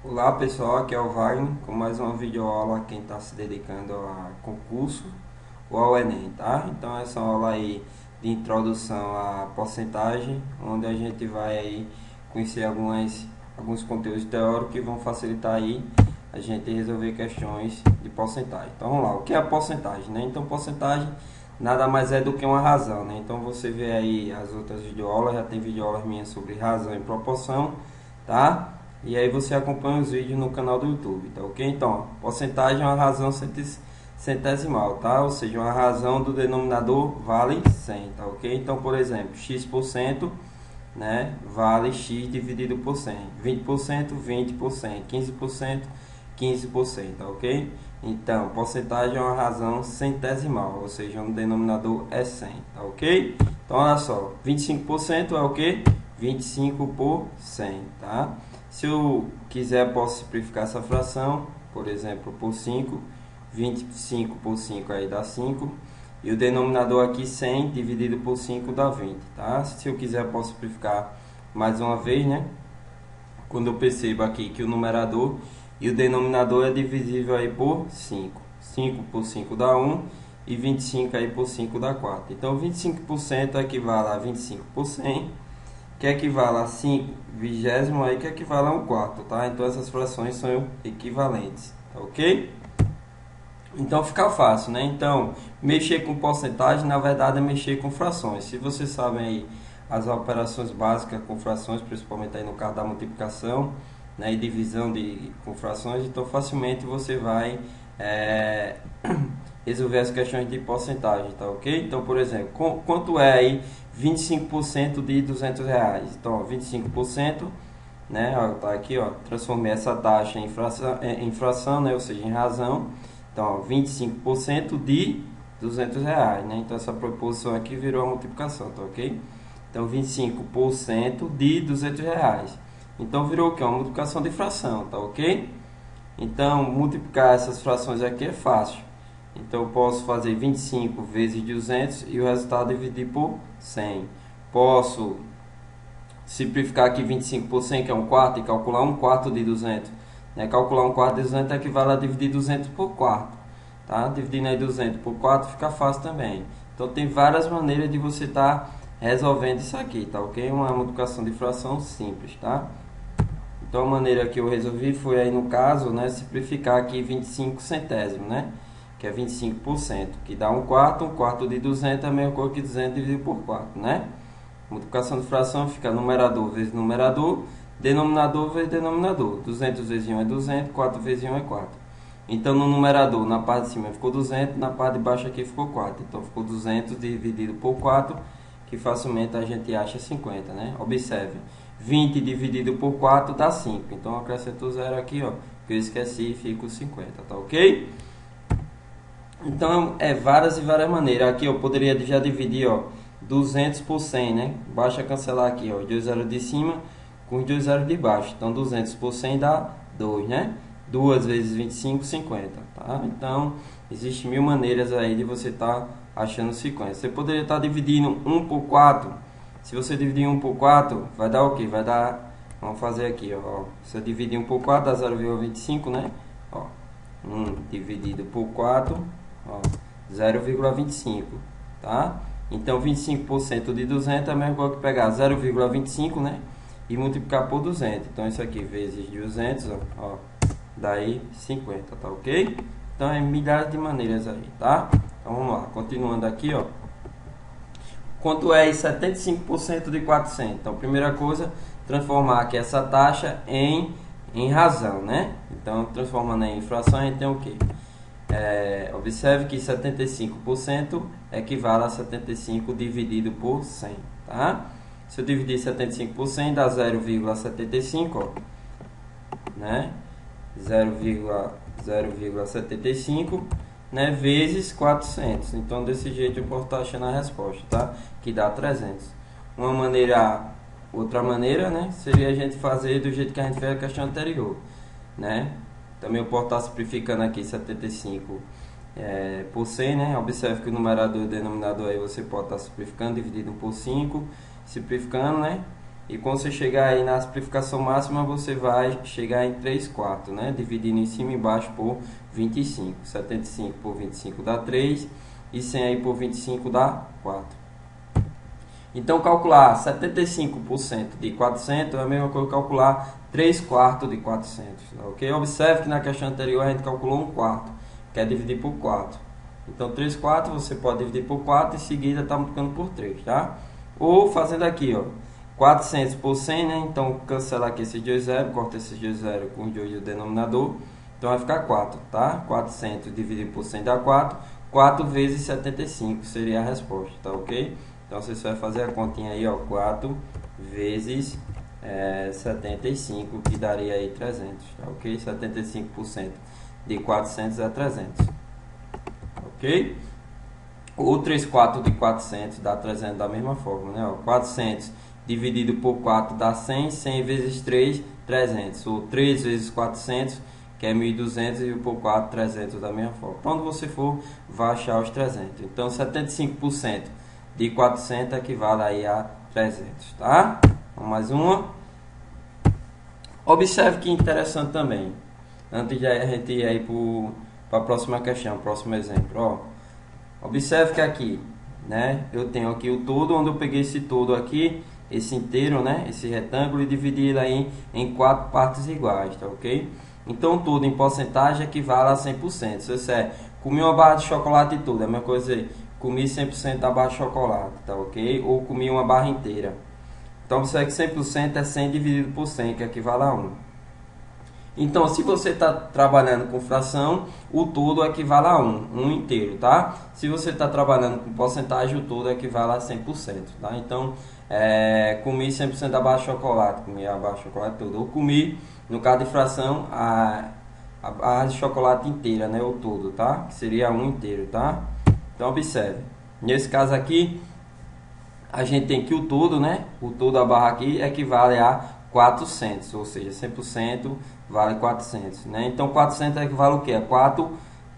Olá pessoal, aqui é o Wagner com mais uma videoaula a quem está se dedicando a concurso ou ao Enem, tá? Então essa aula aí de introdução à porcentagem, onde a gente vai aí conhecer alguns conteúdos teóricos que vão facilitar aí a gente resolver questões de porcentagem. Então vamos lá, o que é a porcentagem, né? Então porcentagem nada mais é do que uma razão, né? Então você vê aí as outras videoaulas, já tem videoaulas minhas sobre razão e proporção, tá? E aí você acompanha os vídeos no canal do YouTube, tá ok? Então, porcentagem é uma razão centesimal, tá? Ou seja, uma razão do denominador vale 100, tá ok? Então, por exemplo, x%, né, vale x dividido por 100. 20%, 20%. 15%, 15%, tá ok? Então, porcentagem é uma razão centesimal, ou seja, o denominador é 100, tá ok? Então, olha só, 25% é o que? 25 por 100, tá? Se eu quiser, posso simplificar essa fração, por exemplo, por 5, 25 por 5 aí dá 5, e o denominador aqui 100 dividido por 5 dá 20, tá? Se eu quiser, posso simplificar mais uma vez, né? Quando eu percebo aqui que o numerador e o denominador é divisível aí por 5. 5 por 5 dá 1 e 25 aí por 5 dá 4. Então 25% equivale a 25 por 100, que equivale a 5 vigésimo aí, que equivale a 1 quarto, tá? Então essas frações são equivalentes, tá ok? Então fica fácil, né? Então, mexer com porcentagem, na verdade, é mexer com frações. Se vocês sabem aí as operações básicas com frações, principalmente aí no caso da multiplicação, né, e divisão com frações, então facilmente você vai resolver as questões de porcentagem, tá ok? Então, por exemplo, quanto é aí 25% de R$ 200? Então, ó, 25%, né, ó, tá aqui, ó, transformei essa taxa em fração, né, ou seja, em razão. Então, ó, 25% de R$ 200, né? Então, essa proposição aqui virou a multiplicação, tá ok? Então, 25% de R$ 200. Então, virou o que? Uma multiplicação de fração, tá ok? Então, multiplicar essas frações aqui é fácil. Então, eu posso fazer 25 vezes 200 e o resultado dividir por 100. Posso simplificar aqui 25 por 100, que é 1 quarto, e calcular 1 quarto de 200. Né? Calcular 1 quarto de 200 equivale a dividir 200 por 4. Tá? Dividindo aí 200 por 4 fica fácil também. Então, tem várias maneiras de você estar resolvendo isso aqui, tá ok? Uma multiplicação de fração simples, tá? Então, a maneira que eu resolvi foi aí, no caso, né, simplificar aqui 25 centésimos, né? Que é 25%, que dá 1 quarto de 200 é a mesma coisa que 200 dividido por 4, né? Multiplicação de fração fica numerador vezes numerador, denominador vezes denominador. 200 vezes 1 é 200, 4 vezes 1 é 4. Então, no numerador, na parte de cima ficou 200, na parte de baixo aqui ficou 4. Então, ficou 200 dividido por 4, que facilmente a gente acha 50, né? Observe, 20 dividido por 4 dá 5. Então, acrescento 0 aqui, ó, que eu esqueci e fica 50, tá ok? Então, várias e várias maneiras. Aqui eu poderia já dividir, ó, 200 por 100, né? Basta cancelar aqui, ó, os 2 zeros de cima com os 2 zeros de baixo. Então, 200 por 100 dá 2, né? 2 vezes 25, 50, tá? Então, existem 1000 maneiras aí de você estar achando 50. Você poderia estar dividindo 1 por 4. Se você dividir 1 por 4, vai dar o quê? Vai dar, vamos fazer aqui, ó. Se eu dividir 1 por 4, dá 0,25, né? Ó, 1 dividido por 4, ó, 0,25, tá? Então, 25% de 200 é a mesma coisa que pegar 0,25, né? E multiplicar por 200. Então, isso aqui vezes 200, ó, daí 50, tá ok? Então, é milhares de maneiras aí, tá? Então, vamos lá. Continuando aqui, ó. Quanto é 75% de 400? Então, primeira coisa, transformar aqui essa taxa em razão, né? Então, transformando em fração, a gente tem o quê? Observe que 75% equivale a 75 dividido por 100, tá? Se eu dividir 75 por 100, dá 0,75, ó, né? 0,75, né? Vezes 400. Então, desse jeito eu posso estar achando a resposta, tá? Que dá 300. Outra maneira, né? Seria a gente fazer do jeito que a gente fez a questão anterior, né? Também eu posso estar simplificando aqui 75 por 100, né? Observe que o numerador e o denominador aí você pode estar simplificando, dividido por 5, simplificando, né? E quando você chegar aí na simplificação máxima, você vai chegar em 3/4, né? Dividindo em cima e embaixo por 25. 75 por 25 dá 3. E 100 aí por 25 dá 4. Então, calcular 75% de 400 é a mesma coisa que calcular 3/4 de 400. Tá, ok? Observe que na questão anterior a gente calculou 1/4, que é dividir por 4. Então, 3/4 você pode dividir por 4 e em seguida está multiplicando por 3, tá? Ou fazendo aqui, ó, 400 por 100, né? Então, cancelar aqui esses dois zeros, corta esses dois zeros com os dois do denominador. Então, vai ficar 4, tá? 400 dividido por 100 dá 4. 4 vezes 75 seria a resposta, tá ok? Então, você vai fazer a continha aí, ó, 4 vezes 75, que daria aí 300, tá ok? 75% de 400 é 300, ok? O 3/4 de 400 dá 300 da mesma forma, né? Ó, 400 dividido por 4 dá 100, 100 vezes 3, 300. Ou 3 vezes 400, que é 1.200, e por 4, 300 da mesma forma. Quando você for, vai achar os 300. Então, 75% de 400 equivale aí a 300, tá? Vamos mais uma. Observe que interessante também. Antes de a gente ir aí para a próxima questão, próximo exemplo, ó. Observe que aqui, né, eu tenho aqui o todo, onde eu peguei esse todo aqui, esse inteiro, né, esse retângulo, e dividi ele aí em 4 partes iguais, tá ok? Então, tudo em porcentagem equivale a 100%. Se você comi uma barra de chocolate e tudo, é a mesma coisa dizer, comi 100% da barra de chocolate, tá ok? Ou comi uma barra inteira. Então, observe que 100% é 100 dividido por 100, que equivale a 1. Então, se você está trabalhando com fração, o todo equivale a 1 inteiro, tá? Se você está trabalhando com porcentagem, o todo equivale a 100%, tá? Então, comi 100% da barra de chocolate, comi a barra de chocolate toda. Ou comi, no caso de fração, a barra de chocolate inteira, né? O todo, tá? Que seria 1 inteiro, tá? Então, observe. Nesse caso aqui, a gente tem que o todo, né? O todo da barra aqui equivale a 400, ou seja, 100% vale 400, né? Então, 400 equivale o quê? A 4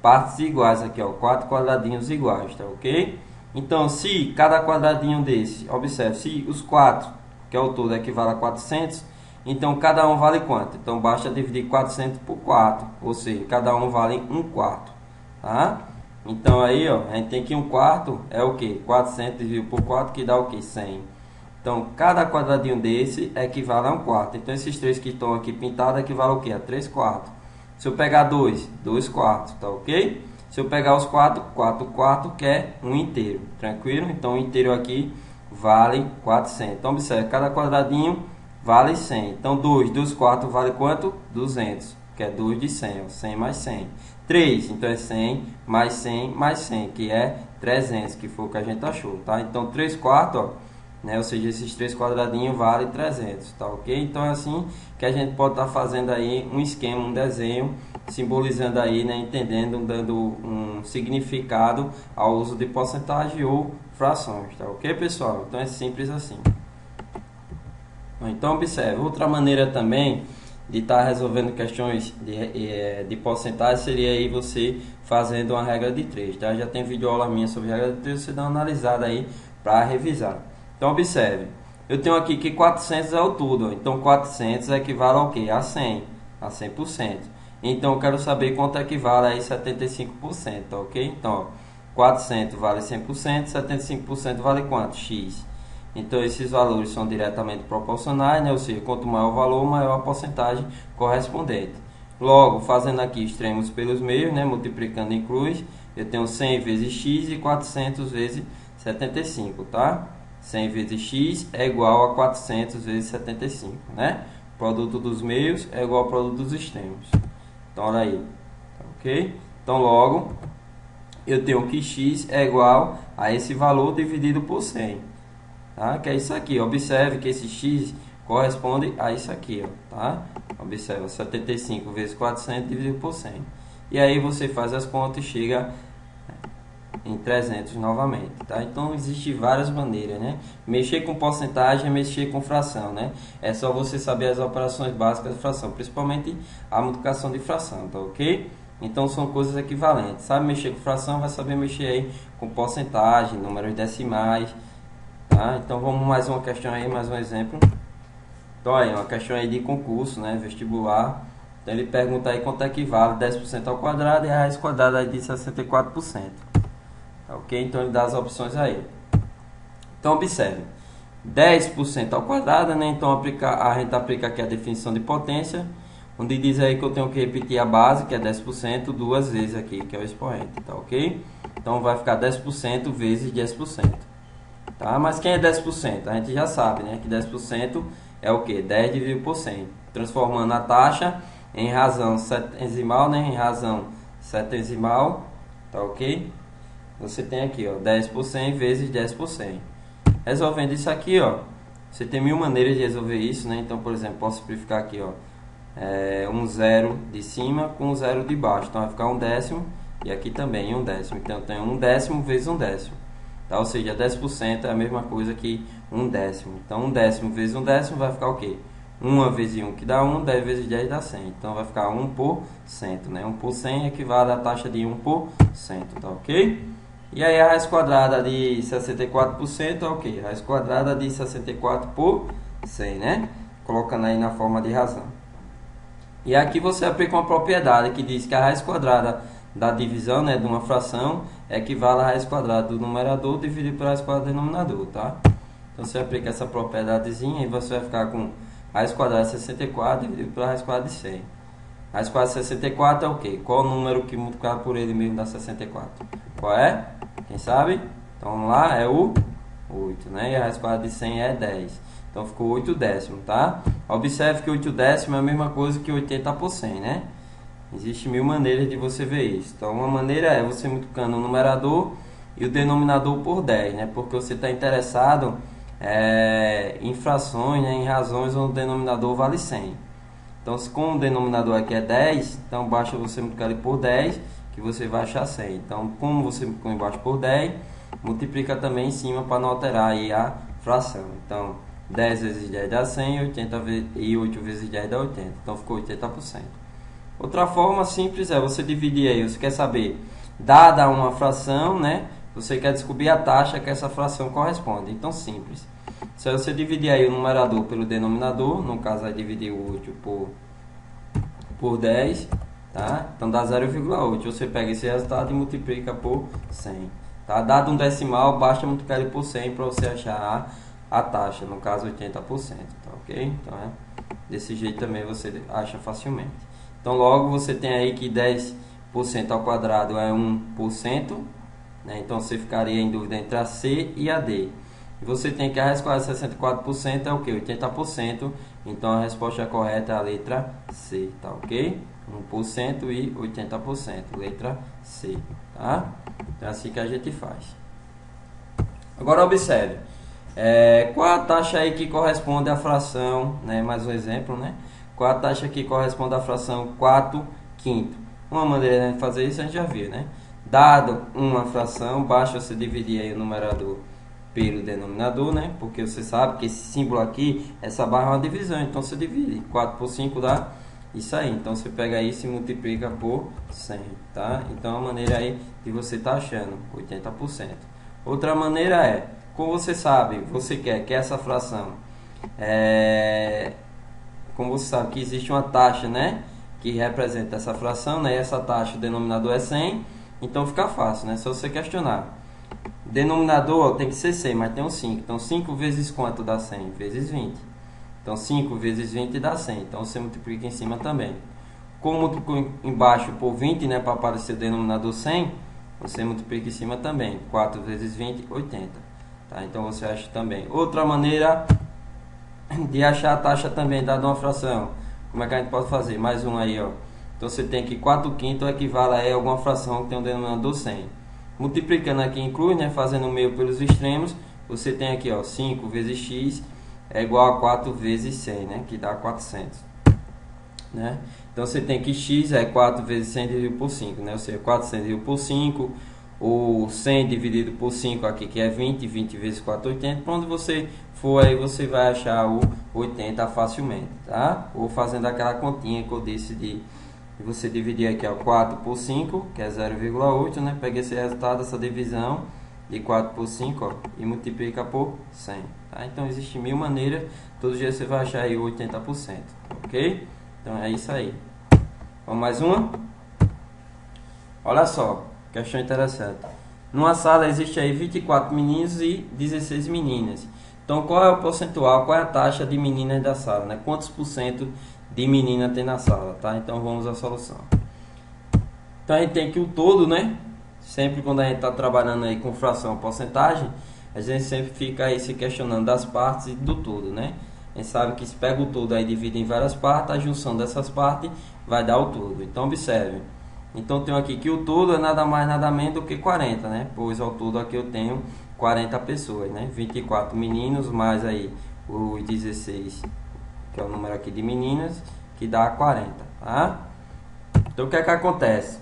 partes iguais aqui, ó, 4 quadradinhos iguais, tá ok? Então, se cada quadradinho desse, observe, se os 4, que é o todo, equivale a 400, então cada um vale quanto? Então, basta dividir 400 por 4, ou seja, cada um vale 1/4, tá? Então, aí, ó, a gente tem que 1/4 é o que? 400 dividido por 4, que dá o que? 100. Então, cada quadradinho desse equivale a 1/4. Então, esses três que estão aqui pintados equivalem ao quê? A 3/4. Se eu pegar 2, 2/4, tá ok? Se eu pegar os 4, 4/4, que é 1 inteiro, tranquilo? Então, o inteiro aqui vale 400. Então, observe, cada quadradinho vale 100. Então, 2, 2/4 vale quanto? 200, que é 2 de 100, ó, 100 mais 100. 3, então é 100 mais 100 mais 100, que é 300, que foi o que a gente achou, tá? Então, 3/4, ó, né? Ou seja, esses 3 quadradinhos valem 300, tá ok? Então, é assim que a gente pode estar fazendo aí um esquema, um desenho, simbolizando aí, né? Entendendo, dando um significado ao uso de porcentagem ou frações, tá ok, pessoal? Então, é simples assim. Então, observe, outra maneira também de estar resolvendo questões de porcentagem seria aí você fazendo uma regra de 3, tá? Já tem vídeo aula minha sobre regra de 3, você dá uma analisada aí para revisar. Então, observe, eu tenho aqui que 400 é o tudo, então 400 equivale ao que? A 100, a 100%. Então, eu quero saber quanto equivale aí 75%, tá ok? Então, ó, 400 vale 100%, 75% vale quanto? X. Então, esses valores são diretamente proporcionais, né? Ou seja, quanto maior o valor, maior a porcentagem correspondente. Logo, fazendo aqui extremos pelos meios, né? Multiplicando em cruz, eu tenho 100 vezes x e 400 vezes 75, tá? 100 vezes x é igual a 400 vezes 75, né? O produto dos meios é igual ao produto dos extremos. Então, olha aí, ok? Então, logo, eu tenho que x é igual a esse valor dividido por 100. Tá? Que é isso aqui, observe que esse x corresponde a isso aqui, ó, tá? Observa, 75 vezes 400 dividido por 100. E aí você faz as contas e chega em 300 novamente, tá? Então, existem várias maneiras, né? Mexer com porcentagem é mexer com fração, né? É só você saber as operações básicas de fração, principalmente a multiplicação de fração, tá ok? Então, são coisas equivalentes. Sabe mexer com fração, vai saber mexer aí com porcentagem, números decimais. Tá? Então, vamos mais uma questão aí, mais um exemplo. Então aí, uma questão aí de concurso, né, vestibular. Então ele pergunta aí quanto é que vale 10% ao quadrado e a raiz quadrada aí de 64%. Tá, ok? Então ele dá as opções aí. Então observe, 10% ao quadrado, né? Então a gente aplica aqui a definição de potência, onde diz aí que eu tenho que repetir a base, que é 10%, duas vezes aqui, que é o expoente, tá ok? Então vai ficar 10% vezes 10%. Tá? Mas quem é 10%? A gente já sabe, né? Que 10% é o que? 10 dividido por 100. Transformando a taxa em razão setesimal, né? Em razão setesimal, tá ok? Você tem aqui, ó, 10 por 100 vezes 10 por 100. Resolvendo isso aqui, ó, você tem mil maneiras de resolver isso, né? Então, por exemplo, posso simplificar aqui, ó, um zero de cima com um zero de baixo. Então vai ficar um décimo e aqui também um décimo. Então eu tenho um décimo vezes um décimo. Tá? Ou seja, 10% é a mesma coisa que um décimo. Então um décimo vezes um décimo vai ficar o quê? 1 vezes 1 que dá 1, 10 vezes 10 dá 100. Então vai ficar 1%, né? 1 por 100 equivale à taxa de 1%, tá ok? E aí a raiz quadrada de 64% é o que? Raiz quadrada de 64 por 100, né? Colocando aí na forma de razão. E aqui você aplica uma propriedade que diz que a raiz quadrada da divisão, né, de uma fração equivale à raiz quadrada do numerador dividido pela raiz quadrada do denominador, tá? Então você aplica essa propriedadezinha e você vai ficar com raiz quadrada de 64 dividido pela raiz quadrada de 100. Raiz quadrada de 64 é o que? Qual o número que multiplicar por ele mesmo dá 64? Qual é? Quem sabe? Então vamos lá, é o 8, né? E a raiz quadrada de 100 é 10. Então ficou 8 décimos, tá? Observe que 8 décimos é a mesma coisa que 80 por 100, né? Existem mil maneiras de você ver isso. Então uma maneira é você multiplicando o numerador e o denominador por 10, né? Porque você está interessado em frações, né? Em razões onde o denominador vale 100. Então se com o denominador aqui é 10, então basta você multiplicar ele por 10, que você vai achar 100. Então, como você multiplicou embaixo por 10, multiplica também em cima para não alterar aí a fração. Então, 10 vezes 10 dá 100 e 8 vezes 10 dá 80. Então, ficou 80%. Outra forma simples é você dividir aí. Você quer saber, dada uma fração, né? Você quer descobrir a taxa que essa fração corresponde. Então, simples. Se você dividir aí o numerador pelo denominador, no caso, vai dividir o 8 por 10, tá? Então dá 0,8. Você pega esse resultado e multiplica por 100. Tá? Dado um decimal, basta multiplicar ele por 100 para você achar a taxa, no caso 80%. Tá ok? Então desse jeito também você acha facilmente. Então logo você tem aí que 10% ao quadrado é 1%, né? Então você ficaria em dúvida entre a C e a D. E você tem que a raiz quadrada de 64% é o que? 80%. Então a resposta correta é a letra C, tá ok? 1% e 80%, letra C, tá? Então é assim que a gente faz. Agora observe, qual a taxa aí que corresponde à fração, né? Mais um exemplo, né? Qual a taxa que corresponde à fração 4/5? Uma maneira de fazer isso a gente já viu, né? Dado uma fração, basta você dividir aí o numerador pelo denominador, né? Porque você sabe que esse símbolo aqui, essa barra é uma divisão, então você divide. 4 por 5 dá isso aí. Então você pega isso e multiplica por 100, tá? Então a maneira aí de você tá achando 80%. Outra maneira é, como você sabe, você quer que essa fração como você sabe que existe uma taxa, né, que representa essa fração, né? E essa taxa, o denominador é 100, então fica fácil, né? Se você questionar, denominador tem que ser 100, mas tem um 5. Então 5 vezes quanto dá 100? Vezes 20. Então 5 vezes 20 dá 100. Então você multiplica em cima também. Como multiplicou embaixo por 20, né, para aparecer o denominador 100, você multiplica em cima também. 4 vezes 20, 80. Tá? Então você acha também. Outra maneira de achar a taxa também dada uma fração. Como é que a gente pode fazer? Mais um aí, ó. Então você tem que 4/5 equivale a alguma fração que tem um denominador 100. Multiplicando aqui em cruz, né, fazendo o meio pelos extremos, você tem aqui, ó, 5 vezes x é igual a 4 vezes 100, né, que dá 400. Né? Então você tem que x é 4 vezes 100 dividido por 5, né? Ou seja, 400 dividido por 5, o 100 dividido por 5 aqui que é 20, 20 vezes 4, 80. Para onde você for aí você vai achar o 80 facilmente, tá? Ou fazendo aquela continha que eu disse de você dividir aqui, ó, 4 por 5, que é 0,8, né? Pega esse resultado, essa divisão de 4 por 5, ó, e multiplica por 100. Tá? Então existem 1000 maneiras, todo dia você vai achar aí 80%, ok? Então é isso aí. Vamos mais uma? Olha só, questão interessante. Numa sala existe aí 24 meninos e 16 meninas. Então qual é o percentual, qual é a taxa de meninas da sala, né? Quantos por cento de menina tem na sala, tá? Então vamos à solução. Então a gente tem que o todo, né? Sempre quando a gente está trabalhando aí com fração ou porcentagem, a gente sempre fica aí se questionando das partes e do todo, né? A gente sabe que se pega o todo aí e divide em várias partes, a junção dessas partes vai dar o todo. Então observe. Então tenho aqui que o todo é nada mais nada menos do que 40, né? Pois ao todo aqui eu tenho 40 pessoas, né? 24 meninos mais aí os 16, que é o número aqui de meninas, que dá 40, tá? Então o que é que acontece?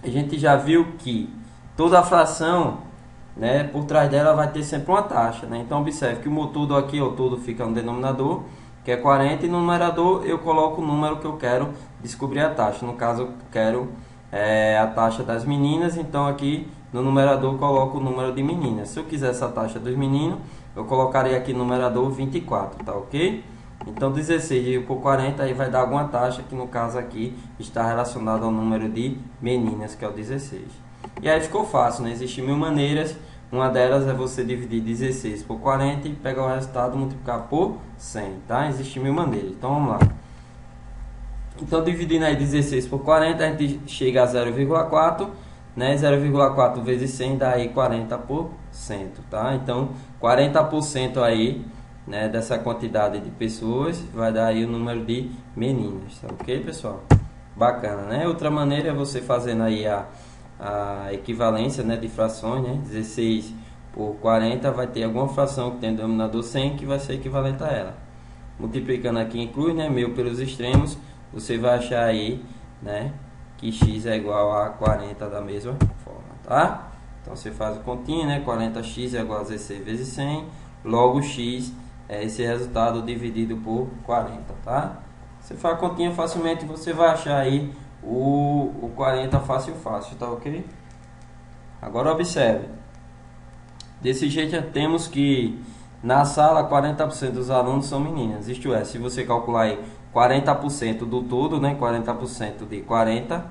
A gente já viu que toda a fração, né, por trás dela vai ter sempre uma taxa, né? Então observe que o todo aqui, o todo fica no denominador, que é 40, e no numerador eu coloco o número que eu quero descobrir a taxa. No caso eu quero a taxa das meninas, então aqui no numerador eu coloco o número de meninas. Se eu quiser essa taxa dos meninos, eu colocaria aqui no numerador 24, tá ok? Então 16 dividido por 40 aí vai dar alguma taxa que no caso aqui está relacionada ao número de meninas, que é o 16. E aí ficou fácil, né? Existem 1000 maneiras. Uma delas é você dividir 16 por 40 e pegar o resultado e multiplicar por 100, tá? Existem 1000 maneiras. Então vamos lá. Então dividindo aí 16 por 40, a gente chega a 0,4, né? 0,4 vezes 100 dá aí 40%, tá? Então 40% aí, né, dessa quantidade de pessoas vai dar aí o número de meninas, tá ok, pessoal? Bacana, né? Outra maneira é você fazendo aí a equivalência, né, de frações, né? 16 por 40 vai ter alguma fração que tem o denominador 100 que vai ser equivalente a ela. Multiplicando aqui em cruz, né, 1000 pelos extremos, você vai achar aí, né, que x é igual a 40 da mesma forma, tá? Então você faz o continho, né? 40x é igual a 16 vezes 100, logo x é esse resultado dividido por 40, tá? Você faz a continha facilmente, você vai achar aí o 40 fácil, tá ok? Agora observe. Desse jeito temos que na sala 40% dos alunos são meninas. Isto é, se você calcular aí 40% do todo, né? 40% de 40,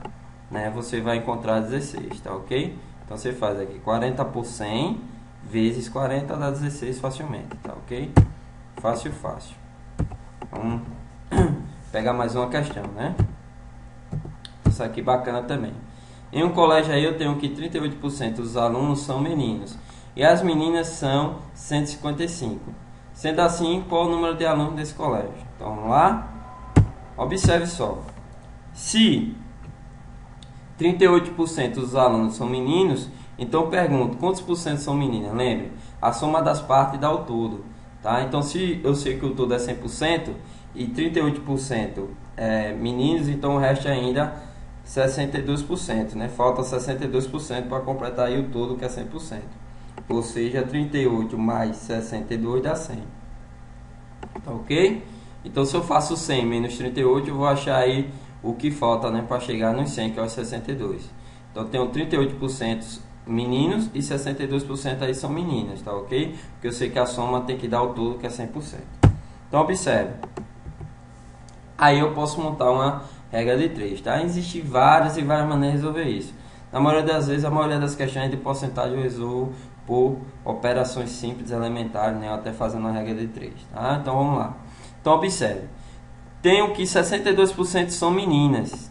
né? Você vai encontrar 16, tá ok? Então você faz aqui 40 por 100 vezes 40 dá 16 facilmente, tá ok? Fácil. Vamos pegar mais uma questão, né? Isso aqui bacana também. Em um colégio aí eu tenho que 38% dos alunos são meninos e as meninas são 155. Sendo assim, qual o número de alunos desse colégio? Então vamos lá. Observe só. Se 38% dos alunos são meninos, então eu pergunto, quantos por cento são meninas? Lembre, a soma das partes dá o todo, tá? Então se eu sei que o todo é 100% e 38% é meninos, então o resto é ainda 62%, né? Falta 62% para completar aí o todo, que é 100%. Ou seja, 38 mais 62 dá 100. Tá ok? Então se eu faço 100 menos 38, eu vou achar aí o que falta, né, para chegar nos 100, que é os 62. Então eu tenho 38% meninos e 62% aí são meninas, tá ok? Porque eu sei que a soma tem que dar o todo, que é 100%. Então observe. Aí eu posso montar uma regra de 3, tá? Existem várias maneiras de resolver isso. Na maioria das vezes, a maioria das questões de porcentagem eu resolvo por operações simples, elementares, né? Até fazendo uma regra de 3, tá? Então vamos lá. Então observe. Tenho que 62% são meninas,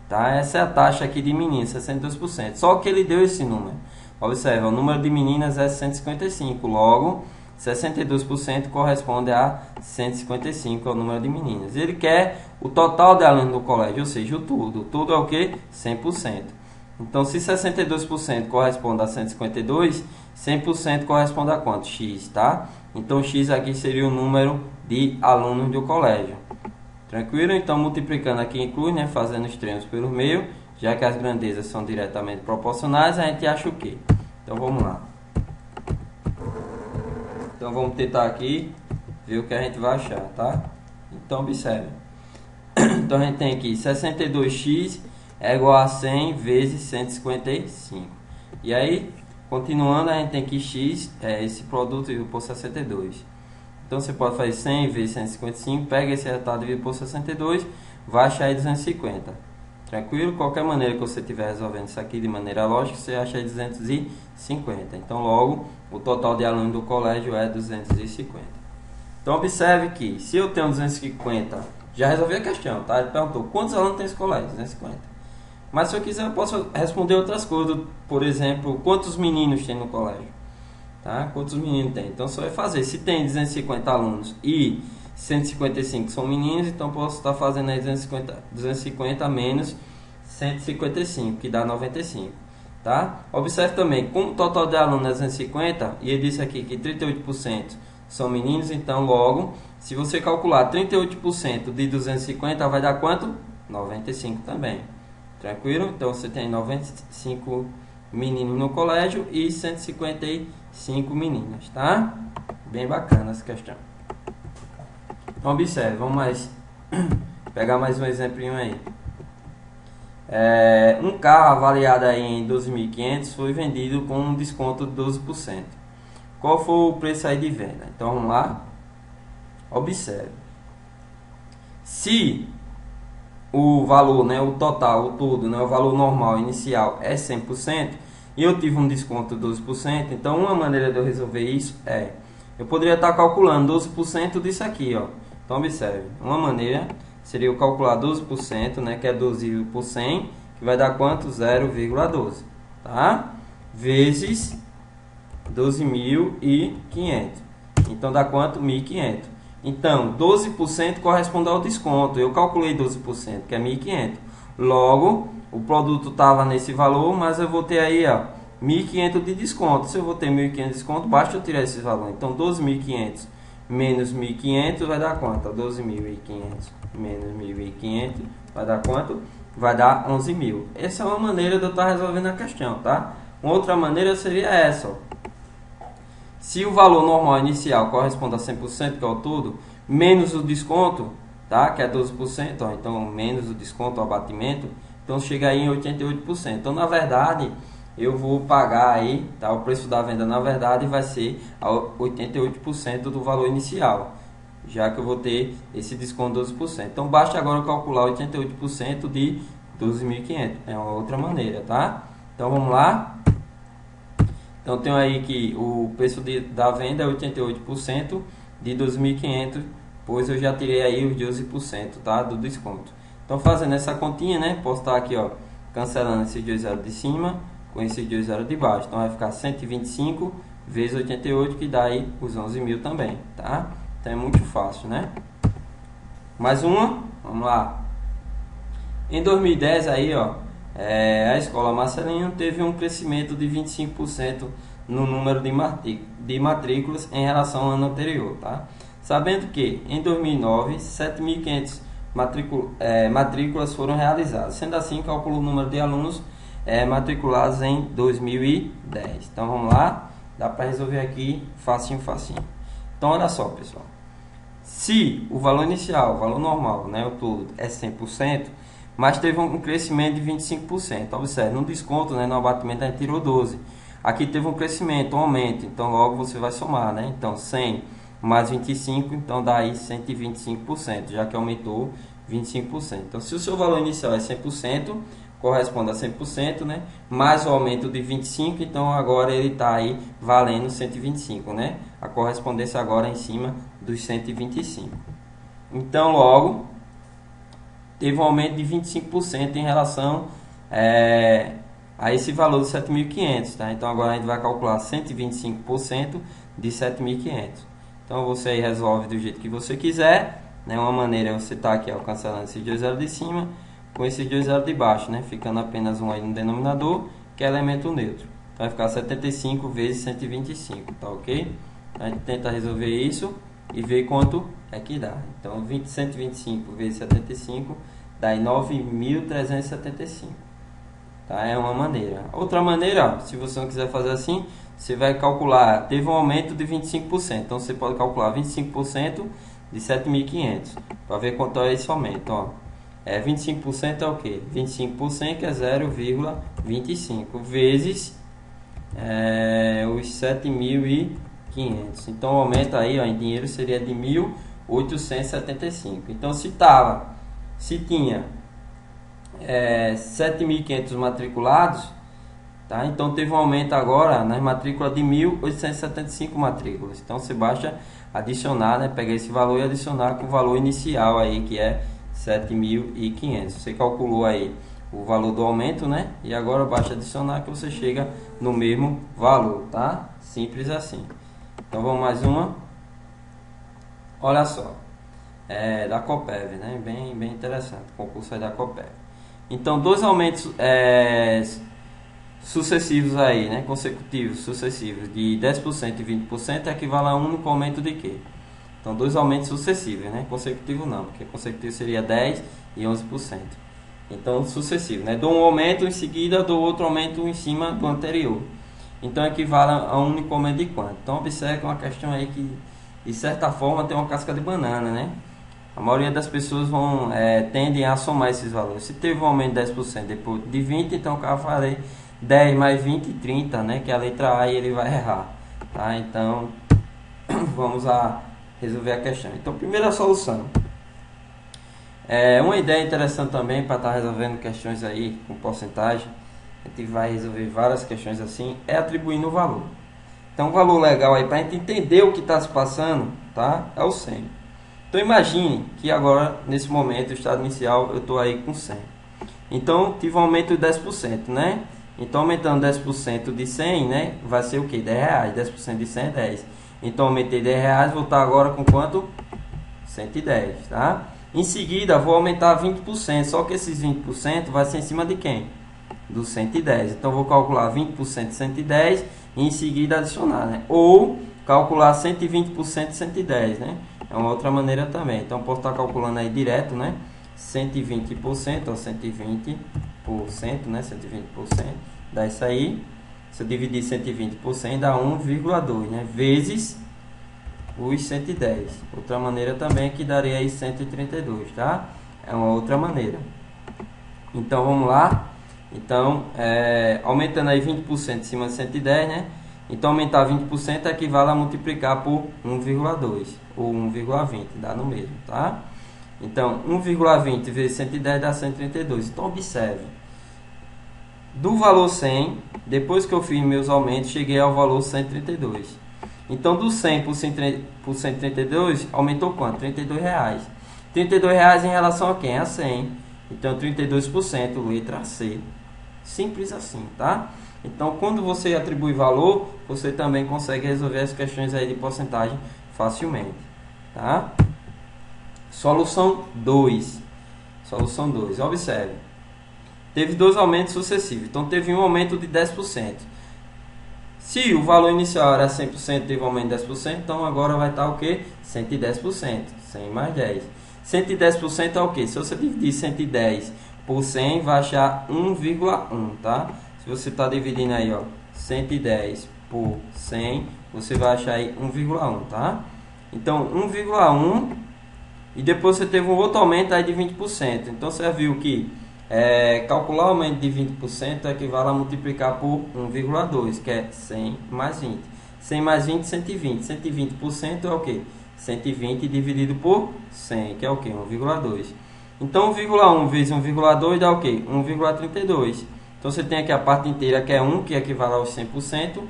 tá? Essa é a taxa aqui de meninas, 62%. Só que ele deu esse número. Observe, o número de meninas é 155, logo 62% corresponde a 155, é o número de meninas. Ele quer o total de alunos do colégio, ou seja, o tudo. O tudo é o que? 100%. Então, se 62% corresponde a 152, 100% corresponde a quanto? X, tá? Então, X aqui seria o número de alunos do colégio. Tranquilo? Então, multiplicando aqui em cruz, né? Fazendo extremos pelo meio, já que as grandezas são diretamente proporcionais, a gente acha o quê? Então, vamos lá. Então vamos tentar aqui ver o que a gente vai achar, tá? Então observe. Então a gente tem aqui 62x é igual a 100 vezes 155. E aí Continuando, a gente tem que x é esse produto dividido por 62. Então você pode fazer 100 vezes 155, pega esse resultado dividido por 62, vai achar aí 250. Tranquilo? Qualquer maneira que você estiver resolvendo isso aqui de maneira lógica, você acha aí 250. Então logo, o total de alunos do colégio é 250. Então observe que se eu tenho 250, já resolvi a questão, tá? Ele perguntou quantos alunos tem esse colégio? 250. Mas se eu quiser, eu posso responder outras coisas. Por exemplo, quantos meninos tem no colégio? Tá? Quantos meninos tem? Então só vai fazer. Se tem 250 alunos e 155 são meninos, então posso estar fazendo aí 250 menos 155, que dá 95. Tá? Observe também, como o total de alunos é 250, e ele disse aqui que 38% são meninos, então logo, se você calcular 38% de 250, vai dar quanto? 95 também. Tranquilo? Então você tem 95 meninos no colégio e 155 meninas, tá? Bem bacana essa questão. Então observe, vamos mais pegar mais um exemplinho aí. Um carro avaliado aí em 12.500 foi vendido com um desconto de 12%. Qual foi o preço aí de venda? Então vamos lá. Observe. Se o valor, né, o total, o tudo, né, o valor normal inicial é 100% e eu tive um desconto de 12%, então uma maneira de eu resolver isso é, eu poderia estar calculando 12% disso aqui, ó. Então observe, uma maneira seria eu calcular 12%, né, que é 12 por 100, que vai dar quanto? 0,12, tá? Vezes 12.500. Então dá quanto? 1.500. Então, 12% corresponde ao desconto. Eu calculei 12%, que é 1.500. Logo, o produto estava nesse valor, mas eu vou ter aí, ó, 1.500 de desconto. Se eu vou ter 1.500 de desconto, basta eu tirar esse valor. Então, 12.500 menos 1.500 vai dar quanto? 12.500 menos 1.500 vai dar quanto? Vai dar 11.000. Essa é uma maneira de eu estar resolvendo a questão, tá? Uma outra maneira seria essa, ó. Se o valor normal inicial corresponde a 100%, que é o todo, menos o desconto, tá? Que é 12%, ó, então menos o desconto, o abatimento, então chega aí em 88%. Então, na verdade, eu vou pagar aí, tá? O preço da venda, na verdade, vai ser a 88% do valor inicial, já que eu vou ter esse desconto de 12%. Então, basta agora calcular 88% de 12.500. É uma outra maneira, tá? Então, vamos lá. Então, tenho aí que o preço da venda é 88% de 2.500, pois eu já tirei aí os 12%, tá, do desconto. Então, fazendo essa continha, né, posso estar aqui, ó, cancelando esses dois zeros de cima com esses dois zeros de baixo. Então, vai ficar 125 vezes 88, que dá aí os 11.000 também, tá? Então, é muito fácil, né? Mais uma, vamos lá. Em 2010, aí, ó, a escola Marcelino teve um crescimento de 25% no número de matrículas em relação ao ano anterior, tá? Sabendo que em 2009 7.500 matrículas foram realizadas. Sendo assim, calcula o número de alunos matriculados em 2010. Então vamos lá, dá para resolver aqui facinho. Então olha só, pessoal, se o valor inicial, o valor normal, né, o todo é 100%, mas teve um crescimento de 25%. Observe, no desconto, né, no abatimento a gente tirou 12. Aqui teve um crescimento, um aumento, então logo você vai somar, né? Então 100 mais 25, então dá aí 125%, já que aumentou 25%. Então se o seu valor inicial é 100%, corresponde a 100%, né? Mais o aumento de 25, então agora ele está aí valendo 125, né? A correspondência agora é em cima dos 125. Então logo teve um aumento de 25% em relação a esse valor de 7.500, tá? Então agora a gente vai calcular 125% de 7.500. Então você aí resolve do jeito que você quiser, né? Uma maneira é você estar aqui, ó, cancelando esses dois zeros de cima com esses dois zeros de baixo, né? Ficando apenas um aí no denominador, que é elemento neutro. Então vai ficar 75 vezes 125, tá ok? A gente tenta resolver isso e ver quanto é que dá. Então 125 vezes 75 dá 9.375. Tá? É uma maneira. Outra maneira, ó, se você não quiser fazer assim, você vai calcular, teve um aumento de 25%. Então você pode calcular 25% de 7.500 para ver quanto é esse aumento, ó. 25% é o que? 25% é 0,25 vezes os 7.500. Então o aumento aí, ó, em dinheiro seria de 1.875. Então se tinha 7.500 matriculados, tá? Então teve um aumento agora nas matrículas de 1.875 matrículas. Então você basta adicionar, né? Pegar esse valor e adicionar com o valor inicial aí, que é 7.500. Você calculou aí o valor do aumento, né? E agora basta adicionar que você chega no mesmo valor, tá? Simples assim. Então vamos mais uma. Olha só, da Coppev, né? Bem interessante, o concurso aí da Coppev. Então dois aumentos sucessivos aí, né? Consecutivos, sucessivos de 10% e 20% equivale a um único aumento de quê? Então dois aumentos sucessivos, né? Consecutivo não, porque consecutivo seria 10 e 11%. Então sucessivo, né? Dou um aumento em seguida, dou outro aumento em cima do anterior. Então equivale a um único aumento de quanto? Então observe uma questão aí que de certa forma tem uma casca de banana, né? A maioria das pessoas tendem a somar esses valores. Se teve um aumento de 10% depois de 20%, então eu falei 10 mais 20 e 30, né? Que é a letra A e ele vai errar, tá? Então vamos a resolver a questão. Então primeira solução. Uma ideia interessante também para estar resolvendo questões aí com porcentagem, a gente vai resolver várias questões assim, é atribuindo o valor. Então um valor legal aí para a gente entender o que está se passando, tá? É o 100. Então imagine que agora, nesse momento, o estado inicial, eu estou aí com 100. Então tive um aumento de 10%, né? Então aumentando 10% de 100, né? Vai ser o que? 10 reais. 10% de 100 é 10. Então aumentei 10 reais, vou estar agora com quanto? 110, tá? Em seguida, vou aumentar 20%, só que esses 20% vai ser em cima de quem? Do 110. Então, vou calcular 20% de 110 e em seguida adicionar, né? Ou calcular 120% de 110, né? É uma outra maneira também. Então, posso estar calculando aí direto, né? 120%, ó, 120%, né? 120% dá isso aí. Se eu dividir 120%, dá 1,2, né? Vezes os 110. Outra maneira também é que daria aí 132, tá? É uma outra maneira. Então vamos lá. Então aumentando aí 20% em cima de 110, né? Então aumentar 20% equivale a multiplicar por 1,2 ou 1,20, dá no mesmo, tá? Então 1,20 vezes 110 dá 132. Então observe. Do valor 100, depois que eu fiz meus aumentos, cheguei ao valor 132. Então, do 100 por 132, aumentou quanto? 32 reais. 32 reais em relação a quem? A 100. Então, 32%, letra C. Simples assim, tá? Então, quando você atribui valor, você também consegue resolver as questões aí de porcentagem facilmente, tá? Solução 2. Solução 2. Observe. Teve dois aumentos sucessivos. Então, teve um aumento de 10%. Se o valor inicial era 100%, teve um aumento de 10%, então agora vai estar o que? 110%. 100 mais 10. 110% é o que? Se você dividir 110 por 100, vai achar 1,1, tá? Se você está dividindo aí, ó, 110 por 100, você vai achar aí 1,1, tá? Então, 1,1 e depois você teve um outro aumento aí de 20%. Então, você viu que calcular o aumento de 20% equivale a multiplicar por 1,2, que é 100 mais 20. 100 mais 20, 120. 120% é o que? 120 dividido por 100, que é o que? 1,2. Então 1,1 vezes 1,2 dá o que? 1,32. Então você tem aqui a parte inteira que é 1, que equivale aos 100%,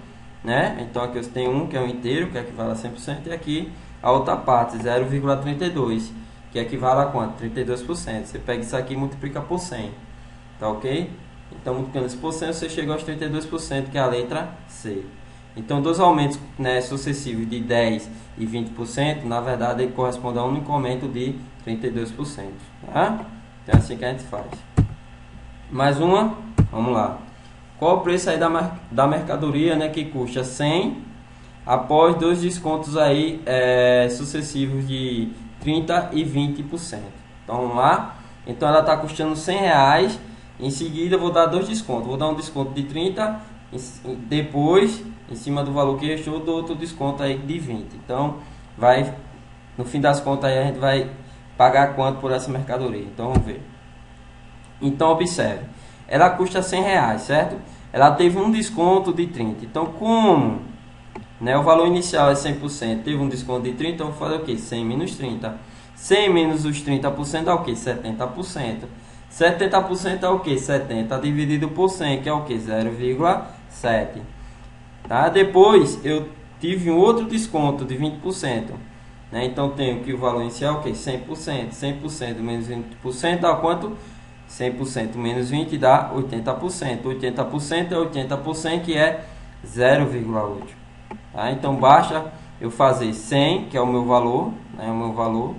né? Então aqui você tem 1, que é o inteiro, que equivale a 100%, e aqui a outra parte, 0,32. Que equivale a quanto? 32%. Você pega isso aqui e multiplica por 100. Tá ok? Então, multiplicando isso por 100, você chega aos 32%, que é a letra C. Então, dois aumentos, né, sucessivos de 10% e 20%, na verdade, ele corresponde a um único aumento de 32%. Tá? Então, é assim que a gente faz. Mais uma. Vamos lá. Qual o preço aí da mercadoria, né, que custa 100 após dois descontos aí sucessivos de 30% e 20%. Então vamos lá. Então ela está custando 100 reais. Em seguida eu vou dar dois descontos. Vou dar um desconto de 30. Depois, em cima do valor que restou, eu dou outro desconto aí de 20. Então vai, no fim das contas aí, a gente vai pagar quanto por essa mercadoria. Então vamos ver. Então observe. Ela custa 100 reais, certo? ela teve um desconto de 30. Então, como, né, o valor inicial é 100%, teve um desconto de 30, então vou fazer o que? 100 menos 30. 100 menos os 30% é o que? 70%. 70% é o que? 70 dividido por 100, que é o que? 0,7. Tá? Depois eu tive um outro desconto de 20%. Né? Então tenho que o valor inicial é o que? 100%. 100% menos 20% dá quanto? 100% menos 20 dá 80%. 80% é 80%, que é 0,8. Tá? Então basta eu fazer 100, que é o meu valor, né? O meu valor,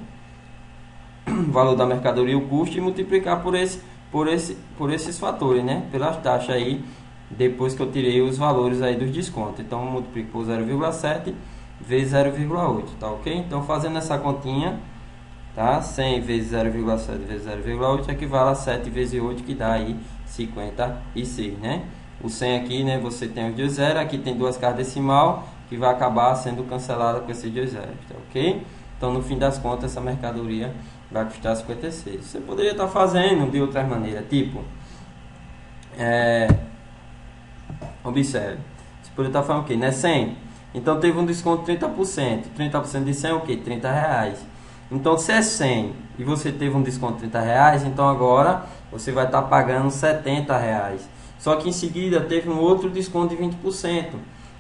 o valor da mercadoria, o custo, e multiplicar por esses fatores, né? Pelas taxas aí, depois que eu tirei os valores aí dos descontos. Então eu multiplico por 0,7 vezes 0,8, tá ok? Então fazendo essa continha, tá? 100 vezes 0,7 vezes 0,8 equivale a 7 vezes 8, que dá aí 56, né? O 100 aqui, né, você tem os dois zeros, aqui tem duas casas decimal, que vai acabar sendo cancelada com esses dois zeros, tá ok? Então no fim das contas essa mercadoria vai custar 56. Você poderia estar fazendo de outra maneira, tipo, observe, você poderia estar falando o que, né, 100, então teve um desconto de 30%, 30% de 100 é o que? 30 reais. Então se é 100 e você teve um desconto de 30 reais, então agora você vai estar pagando 70 reais. Só que em seguida teve um outro desconto de 20%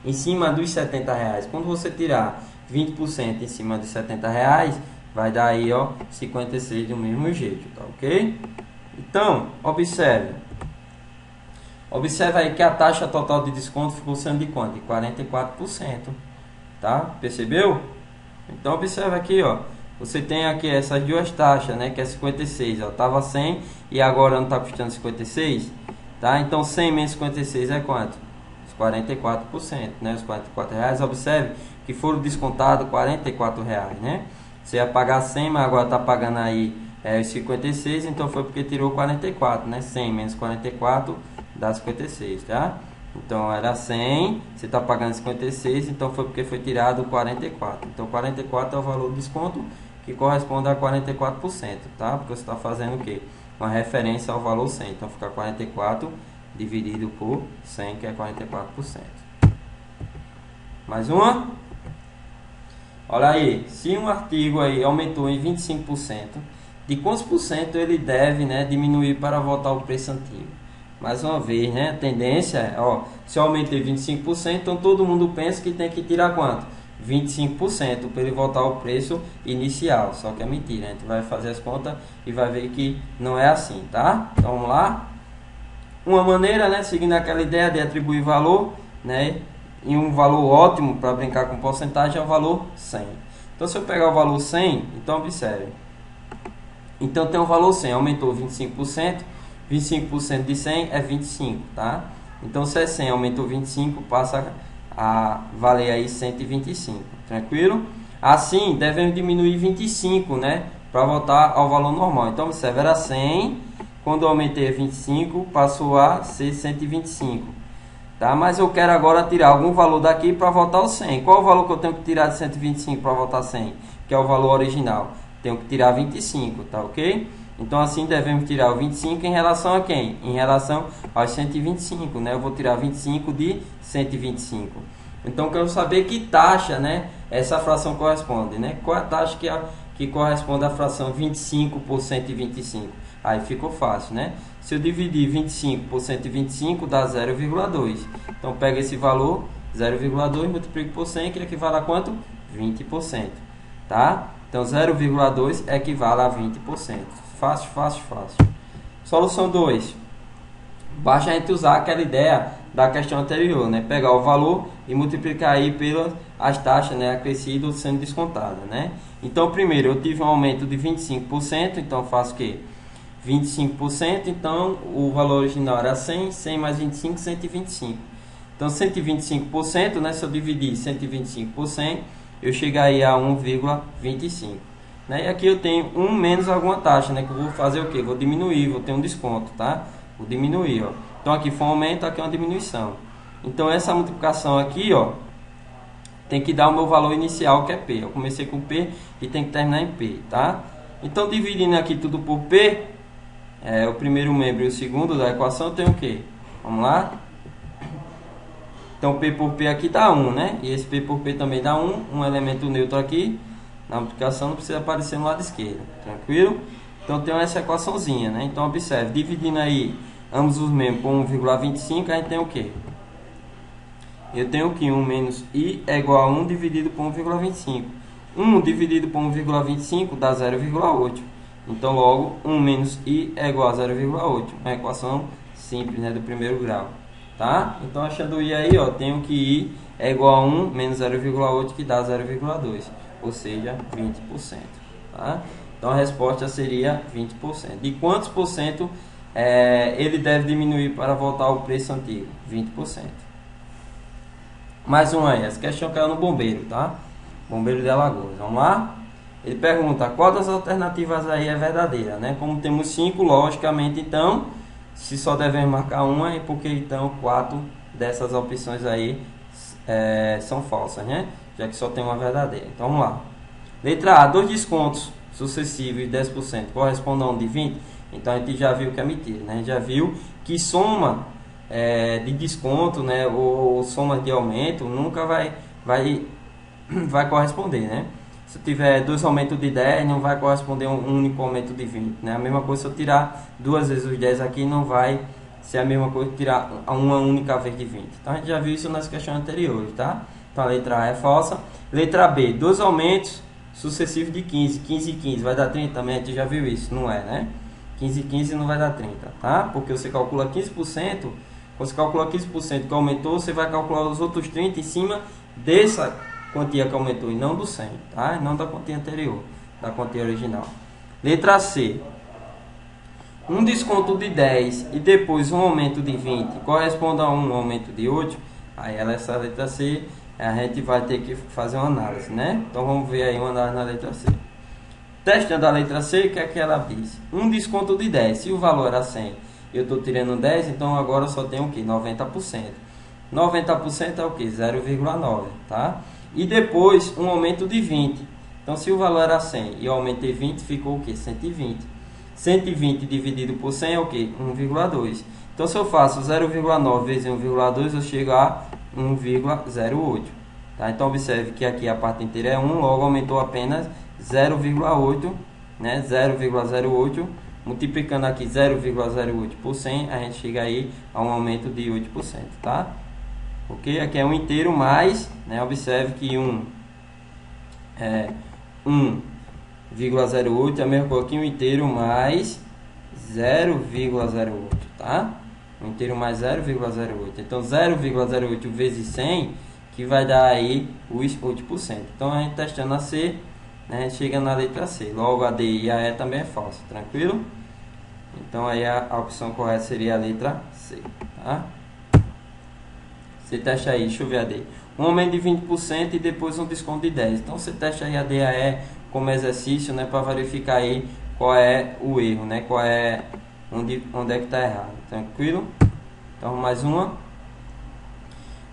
em cima dos 70 reais. Quando você tirar 20% em cima dos 70 reais, vai dar aí, ó, 56 do mesmo jeito, tá ok? Então, observe aí que a taxa total de desconto ficou sendo de quanto? De 44%, tá? Percebeu? Então, observe aqui, ó, você tem aqui essas duas taxas, né, que é 56, ó, tava 100 e agora não tá custando 56, tá? Então, 100 menos 56 é quanto? Os 44%, né? Os 44 reais, observe que foram descontados 44 reais, né? Você ia pagar 100, mas agora está pagando aí os 56, então foi porque tirou 44, né? 100 menos 44 dá 56, tá? Então era 100, você está pagando 56, então foi porque foi tirado 44. Então 44 é o valor do desconto, que corresponde a 44%, tá? Porque você está fazendo o quê? Uma referência ao valor 100. Então fica 44 dividido por 100, que é 44%. Mais uma? Olha aí, se um artigo aí aumentou em 25%, de quantos por cento ele deve, né, diminuir para voltar ao preço antigo? Mais uma vez, né, a tendência é, ó, se eu aumentei 25%, então todo mundo pensa que tem que tirar quanto? 25% para ele voltar ao preço inicial. Só que é mentira, a gente vai fazer as contas e vai ver que não é assim, tá? Então vamos lá. Uma maneira, né, seguindo aquela ideia de atribuir valor, né, e um valor ótimo para brincar com porcentagem é o valor 100. Então se eu pegar o valor 100, então observe. Então tem o valor 100, aumentou 25%, 25% de 100 é 25, tá? Então se é 100, aumentou 25, passa a valer aí 125, tranquilo? Assim, devemos diminuir 25, né, para voltar ao valor normal. Então observe, era 100, quando eu aumentei a 25, passou a ser 125. Tá? Mas eu quero agora tirar algum valor daqui para voltar ao 100. Qual é o valor que eu tenho que tirar de 125 para voltar a 100? Que é o valor original. Tenho que tirar 25, tá ok? Então assim devemos tirar o 25 em relação a quem? Em relação aos 125, né? Eu vou tirar 25 de 125. Então eu quero saber que taxa, né, essa fração corresponde, né? Qual é a taxa que corresponde à fração 25 por 125? Aí ficou fácil, né? Se eu dividir 25 por 125 dá 0,2. Então pega esse valor 0,2, multiplico por 100, que equivale a quanto? 20%, tá? Então 0,2 equivale a 20%. Fácil, fácil, fácil. Solução 2. Basta a gente usar aquela ideia da questão anterior, né? Pegar o valor e multiplicar aí pelas as taxas, né, acrescidas sendo descontadas, né? Então primeiro eu tive um aumento de 25%, então faço o quê? 25%, então o valor original era 100, 100 mais 25, 125. Então 125%, né, se eu dividir 125 por 100, eu chego aí a 1,25. Né? E aqui eu tenho 1 menos alguma taxa, né, que eu vou fazer o quê? Vou diminuir, vou ter um desconto, tá? Vou diminuir, ó. Então aqui foi um aumento, aqui é uma diminuição. Então essa multiplicação aqui, ó, tem que dar o meu valor inicial, que é P. Eu comecei com P e tem que terminar em P, tá? Então dividindo aqui tudo por P, o primeiro membro e o segundo da equação, eu tenho o quê? Vamos lá? Então P por P aqui dá 1, né? E esse P por P também dá 1. Um elemento neutro aqui. Na multiplicação não precisa aparecer no lado esquerdo. Tranquilo? Então tem essa equaçãozinha, né? Então observe, dividindo aí ambos os membros por 1,25, a gente tem o quê? Eu tenho que 1 menos I é igual a 1 dividido por 1,25. 1 dividido por 1,25 dá 0,8. Então logo 1 menos I é igual a 0,8. Uma equação simples, né, do primeiro grau. Tá? Então achando I aí, ó, tenho que I é igual a 1 menos 0,8 que dá 0,2. Ou seja, 20%. Tá? Então a resposta seria 20%. De quantos por cento ele deve diminuir para voltar ao preço antigo? 20%. Mais uma aí, essa questão caiu no bombeiro, tá? Bombeiro de Alagoas. Vamos lá? Ele pergunta, qual das alternativas aí é verdadeira, né? Como temos 5, logicamente, então, se só devemos marcar uma, é porque então 4 dessas opções aí são falsas, né? Já que só tem uma verdadeira. Então vamos lá. Letra A, 2 descontos sucessivos de 10% correspondem a um de 20%. Então a gente já viu que é mentira, né? A gente já viu que soma de desconto, né, ou soma de aumento nunca vai corresponder, né? Se eu tiver 2 aumentos de 10, não vai corresponder a um único aumento de 20, né? A mesma coisa se eu tirar 2 vezes os 10 aqui, não vai ser a mesma coisa que tirar uma única vez de 20. Então a gente já viu isso nas questões anteriores, tá? Então a letra A é falsa. Letra B, 2 aumentos sucessivos de 15, 15 e 15 vai dar 30 também, a gente já viu isso, não é, né? 15 e 15 não vai dar 30, tá? Porque você calcula 15%, quando você calcula 15% que aumentou, você vai calcular os outros 30 em cima dessa quantia que aumentou e não do 100, tá? Não da quantia anterior, da quantia original. Letra C. Um desconto de 10 e depois um aumento de 20 corresponde a um aumento de 8. Aí essa letra C, a gente vai ter que fazer uma análise, né? Então vamos ver aí uma análise na letra C. Testando a letra C, o que é que ela diz? Um desconto de 10. Se o valor era 100, eu estou tirando 10, então agora eu só tenho o que? 90%. 90% é o que? 0,9, tá? E depois um aumento de 20. Então se o valor era 100 e eu aumentei 20, ficou o que? 120. 120 dividido por 100 é o que? 1,2. Então se eu faço 0,9 vezes 1,2, eu chego a 1,08. Tá? Então observe que aqui a parte inteira é 1, logo aumentou apenas 0,8, né? 0,08. Multiplicando aqui 0,08 por 100, a gente chega aí a um aumento de 8%, tá? Ok? Aqui é um inteiro mais, né? Observe que 1,08 é a mesma coisa que um inteiro mais 0,08, tá? Um inteiro mais 0,08. Então 0,08 vezes 100 que vai dar aí os 8%. Então a gente testando a C, né, chega na letra C. Logo a D e a E também é falso, tranquilo? Então aí a opção correta seria a letra C, tá? Você testa aí, deixa eu ver a D. Um aumento de 20% e depois um desconto de 10%. Então você testa aí a D e a E como exercício, né, para verificar aí qual é o erro, né? Qual é onde é que está errado, tranquilo? Então mais uma.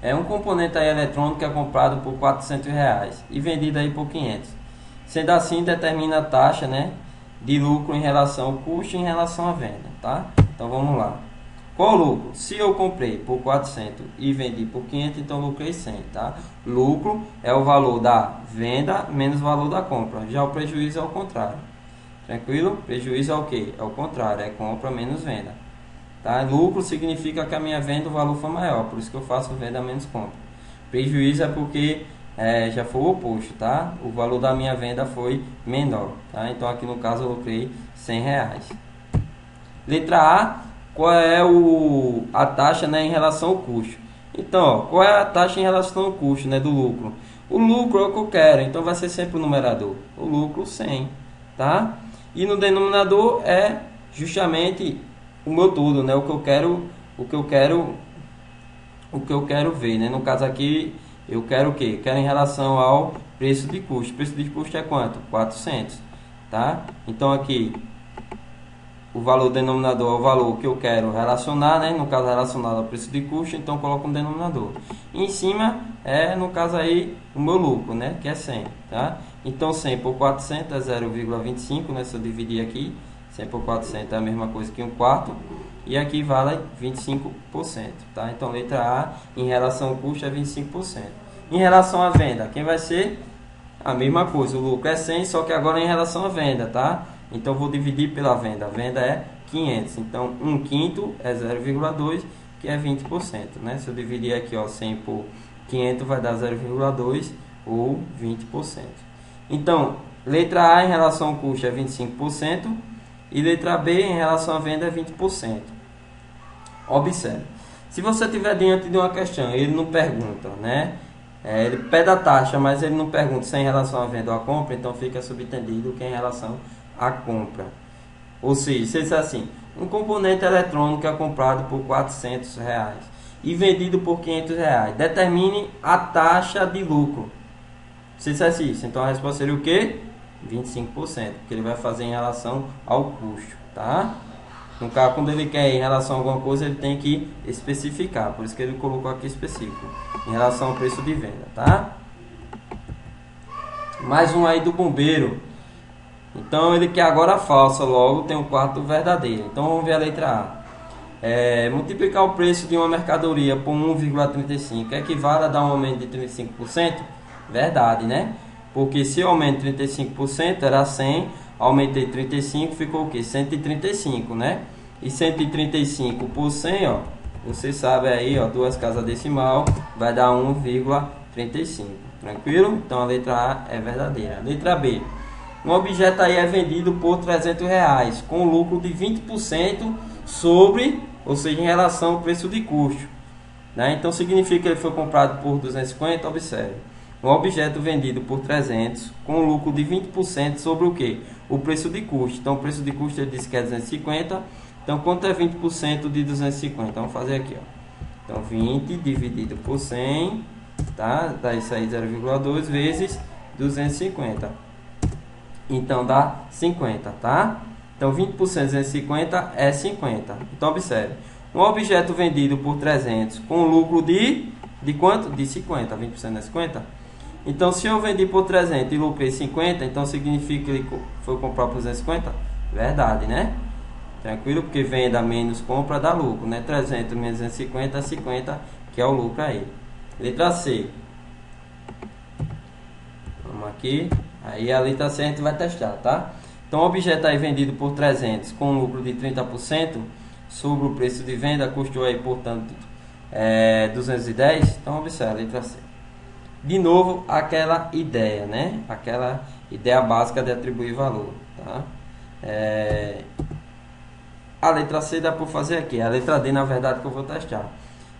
Um componente aí eletrônico é comprado por R$400 e vendido aí por 500. Sendo assim, determina a taxa, né, de lucro em relação ao custo e em relação à venda, tá? Então vamos lá. Qual o lucro? Se eu comprei por 400 e vendi por 500, então lucrei 100, tá? Lucro é o valor da venda menos o valor da compra. Já o prejuízo é o contrário. Tranquilo? Prejuízo é o que? É o contrário, é compra menos venda. Tá? Lucro significa que a minha venda, o valor foi maior, por isso que eu faço venda menos compra. Prejuízo é porque já foi o oposto, tá? O valor da minha venda foi menor, tá? Então aqui no caso eu lucrei R$100. Letra A, qual é a taxa, né, em relação ao custo? Então, ó, qual é a taxa em relação ao custo, né, do lucro? O lucro é o que eu quero, então vai ser sempre o numerador. O lucro 100, tá? E no denominador é justamente o meu tudo, né? O que eu quero ver, né? No caso aqui eu quero o que? Quero em relação ao preço de custo. O preço de custo é quanto? 400, tá? Então aqui o valor denominador é o valor que eu quero relacionar, né? No caso relacionado ao preço de custo, então eu coloco um denominador. E em cima no caso aí o meu lucro, né? Que é 100, tá? Então 100 por 400 é 0,25, né? Se eu dividir aqui, 100 por 400 é a mesma coisa que 1/4. e aqui vale 25%, tá? Então letra A em relação ao custo é 25%. Em relação à venda, quem vai ser? A mesma coisa, o lucro é 100, só que agora em relação à venda, tá? Então vou dividir pela venda, a venda é 500, então 1/5 é 0,2, que é 20%, né? Se eu dividir aqui, ó, 100 por 500 vai dar 0,2 ou 20%. Então, letra A em relação ao custo é 25% e letra B em relação à venda é 20%. Observe, se você estiver diante de uma questão, ele não pergunta, né? Ele pede a taxa, mas ele não pergunta se é em relação à venda ou à compra, então fica subentendido que é em relação à compra. Ou seja, se ele disser assim, um componente eletrônico é comprado por R$400 e vendido por R$500, determine a taxa de lucro. Se dissesse isso, então a resposta seria o quê? 25%, porque ele vai fazer em relação ao custo, tá? No caso, quando ele quer em relação a alguma coisa, ele tem que especificar, por isso que ele colocou aqui específico, em relação ao preço de venda, tá? Mais um aí do bombeiro. Então ele quer agora falsa, logo tem um quarto verdadeiro. Então vamos ver a letra A. Multiplicar o preço de uma mercadoria por 1,35 equivale a dar um aumento de 35%? Verdade, né? Porque se eu aumento 35% era 100, aumentei 35, ficou o que? 135, né? E 135 por 100, ó, você sabe aí, ó, duas casas decimal, vai dar 1,35. Tranquilo? Então a letra A é verdadeira. Letra B. Um objeto aí é vendido por R$300 com lucro de 20% sobre, ou seja, em relação ao preço de custo, né? Então significa que ele foi comprado por 250, observe. Um objeto vendido por 300 com lucro de 20% sobre o que? O preço de custo. Então o preço de custo ele disse que é 250. Então quanto é 20% de 250? Vamos fazer aqui, ó. Então 20 dividido por 100, tá? Dá isso aí 0,2 vezes 250. Então dá 50, tá? Então 20% de 250 é 50. Então observe. Um objeto vendido por 300 com lucro de quanto? De 50. 20% é 50. Então se eu vendi por 300 e lucrei 50, então significa que ele foi comprar por 250? Verdade, né? Tranquilo, porque venda menos compra dá lucro, né? 300 menos 250 é 50, que é o lucro aí. Letra C. Vamos aqui. Aí a letra C a gente vai testar, tá? Então o objeto aí vendido por 300 com lucro de 30% sobre o preço de venda, custou aí, portanto, 210. Então observe a letra C. De novo, aquela ideia, né? Aquela ideia básica de atribuir valor, tá? A letra C dá para fazer aqui. A letra D, na verdade, que eu vou testar.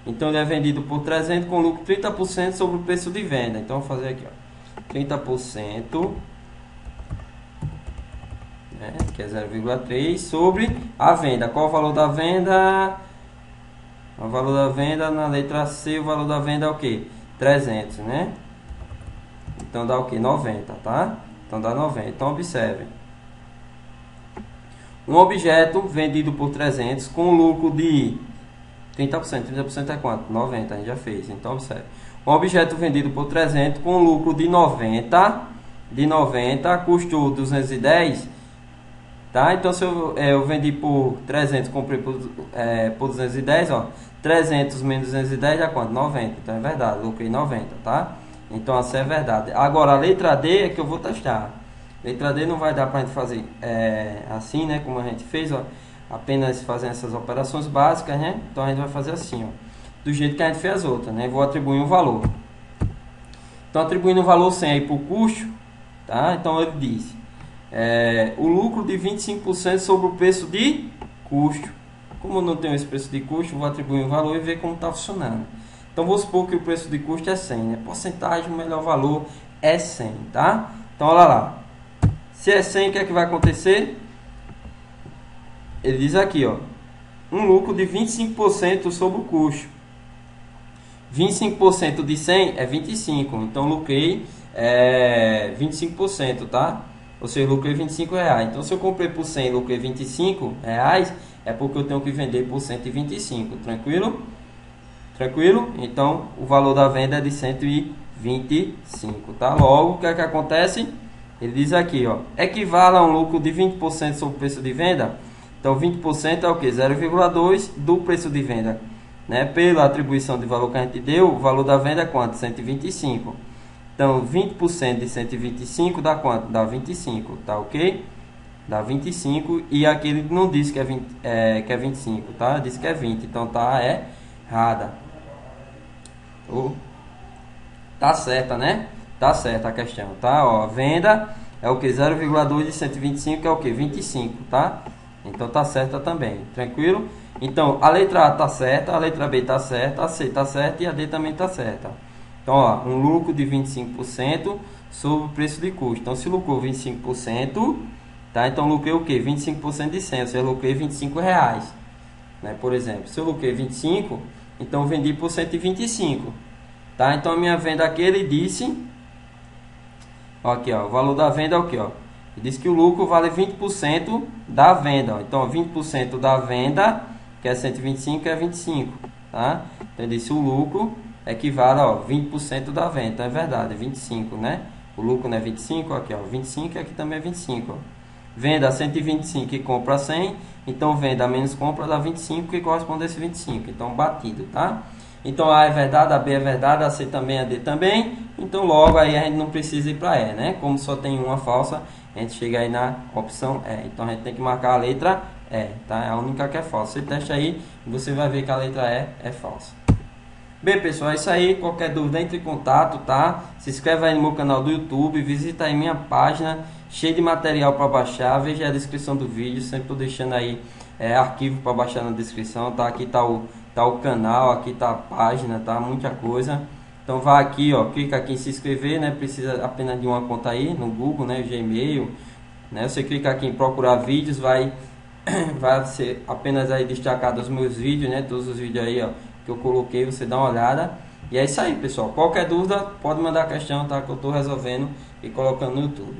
Então, ele é vendido por 300 com lucro 30% sobre o preço de venda. Então, vou fazer aqui, ó. 30%, né? Que é 0,3 sobre a venda. Qual o valor da venda? O valor da venda na letra C, o valor da venda é o que? 300, né? Então dá o que? 90, tá? Então dá 90. Então observe. Um objeto vendido por 300 com lucro de 30%. 30% é quanto? 90, a gente já fez. Então observe. Um objeto vendido por 300 com lucro de 90, custou 210, tá? Então se eu vendi por 300, comprei por 210, ó. 300 menos 210 dá quanto? 90. Então é verdade, lucrei 90, tá? Então essa é verdade. Agora a letra D é que eu vou testar. Letra D não vai dar pra gente fazer assim, né? Como a gente fez, ó. Apenas fazendo essas operações básicas, né? Então a gente vai fazer assim, ó. Do jeito que a gente fez as outras, né? Vou atribuir um valor. Então atribuindo um valor 100 aí por custo, tá? Então ele diz o lucro de 25% sobre o preço de custo. Como eu não tenho esse preço de custo, vou atribuir um valor e ver como está funcionando. Então vou supor que o preço de custo é 100, né? Porcentagem, o melhor valor é 100, tá? Então olha lá. Se é 100, o que é que vai acontecer? Ele diz aqui, ó, um lucro de 25% sobre o custo. 25% de 100 é 25, então lucrei 25%, tá? Ou seja, lucrei R$25. Então se eu comprei por 100 e lucrei R$25, é porque eu tenho que vender por 125, tranquilo? Tranquilo? Então o valor da venda é de 125, tá? Logo, o que é que acontece? Ele diz aqui, ó, equivale a um lucro de 20% sobre o preço de venda? Então 20% é o que? 0,2 do preço de venda, né? Pela atribuição de valor que a gente deu, o valor da venda é quanto? 125. Então 20% de 125 dá quanto? Dá 25, tá ok? Dá 25 e aqui ele não disse que é 25, tá? Disse que é 20, então tá errada. Tá certa, né? Tá certa a questão, tá? Ó, venda é o que? 0,2 de 125 é o que? 25, tá? Então tá certa também, tranquilo? Então a letra A tá certa, a letra B tá certa, a C tá certa e a D também tá certa. Então ó, um lucro de 25% sobre o preço de custo. Então se lucrou 25%, tá? Então lucrei o que? 25% de 100, ou seja, eu lucrei R$25, né? Por exemplo, se eu lucrei 25, então vendi por 125, tá? Então a minha venda aqui ele disse, ó, aqui ó, o valor da venda é o que, ó? Ele disse que o lucro vale 20% da venda, ó. Então 20% da venda, que é 125, é 25, tá? Então ele disse o lucro equivale a 20% da venda. Então é verdade, 25, né? O lucro não é 25, aqui ó, 25 e aqui também é 25, ó. Venda 125 e compra 100, então venda menos compra dá 25, que corresponde a esse 25, então batido, tá? Então A é verdade, a B é verdade, a C também, a D também, então logo aí a gente não precisa ir para E, né? Como só tem uma falsa, a gente chega aí na opção E, então a gente tem que marcar a letra E, tá? É a única que é falsa. Você testa aí e você vai ver que a letra E é falsa. Bem pessoal, é isso aí, qualquer dúvida entre em contato, tá? Se inscreve aí no meu canal do YouTube, visita aí minha página, cheia de material para baixar, veja a descrição do vídeo, sempre estou deixando aí arquivo para baixar na descrição, tá? Aqui tá o canal, aqui tá a página, tá? Muita coisa. Então vá aqui, ó, clica aqui em se inscrever, né? Precisa apenas de uma conta aí no Google, né? Gmail, né? Você clica aqui em procurar vídeos, vai ser apenas aí destacado os meus vídeos, né? Todos os vídeos aí, ó, que eu coloquei, você dá uma olhada. E é isso aí, pessoal. Qualquer dúvida, pode mandar questão, tá? Que eu estou resolvendo e colocando no YouTube.